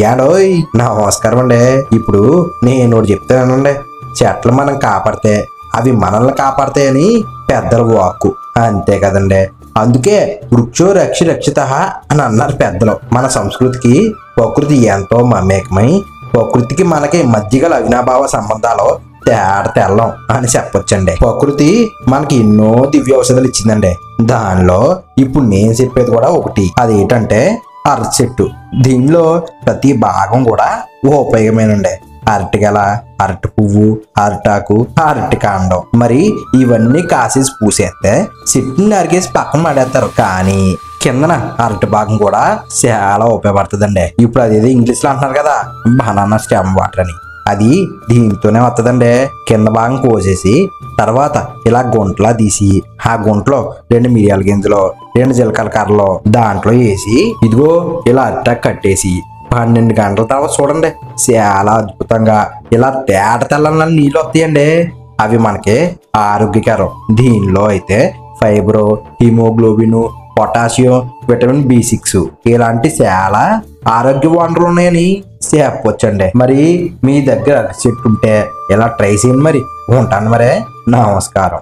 యాడోయ్ నమస్కారం అండి. ఇప్పుడు నేను ఒకటి చెప్తానండి. చెట్లు మనం కాపాడితే అవి మనల్ని కాపాడతాయని పెద్దల వాక్కు, అంతే కదండి. అందుకే వృక్షో రక్షి రక్షిత అని అన్నారు పెద్దలు. మన సంస్కృతికి ప్రకృతి ఎంతో మమేకమై ప్రకృతికి మనకి మధ్యగల అవినాభావ సంబంధాలు తెల్లం అని చెప్పొచ్చండి. ప్రకృతి మనకి ఎన్నో దివ్య ఔషధాలు ఇచ్చిందండి. దానిలో ఇప్పుడు నేను చెప్పేది కూడా ఒకటి. అదేంటంటే అరటి చెట్టు. దీనిలో ప్రతి భాగం కూడా ఉపయోగమేనండి. అరటిగల, అరటి పువ్వు, అరటాకు, అరటి కాండం. మరి ఇవన్నీ కాసేసి పూసేస్తే చెట్టుని నరికేసి పక్కన పడేస్తారు. కానీ కిందన అరటి భాగం కూడా చాలా ఉపయోగపడుతుందండి. ఇప్పుడు అదేదో ఇంగ్లీష్ లో అంటున్నారు కదా, బనానా స్టెమ్ వాటర్ అని. అది దీంతోనే వస్తుందండి. కింద భాగం కోసేసి తర్వాత ఇలా గుంటలా తీసి ఆ గుంటలో 2 మిరియాల గింజలు, 2 జీలకర్ర కర్రలు దాంట్లో వేసి ఇదిగో ఇలా అట్టాక్ కట్టేసి 12 గంటల తర్వాత చూడండి, చాలా అద్భుతంగా ఇలా తేట తెల్లని నీళ్ళు వస్తాయండి. అవి మనకి ఆరోగ్యకరం. దీనిలో అయితే fibre, haemoglobin, potassium, vitamin B6 ఇలాంటి చాలా ఆరోగ్య వనరులు ఉన్నాయని చెప్పొచ్చండి. మరి మీ దగ్గర చెట్టు ఉంటే ఇలా ట్రై చేయండి. మరి ఉంటాను. మరే నమస్కారం.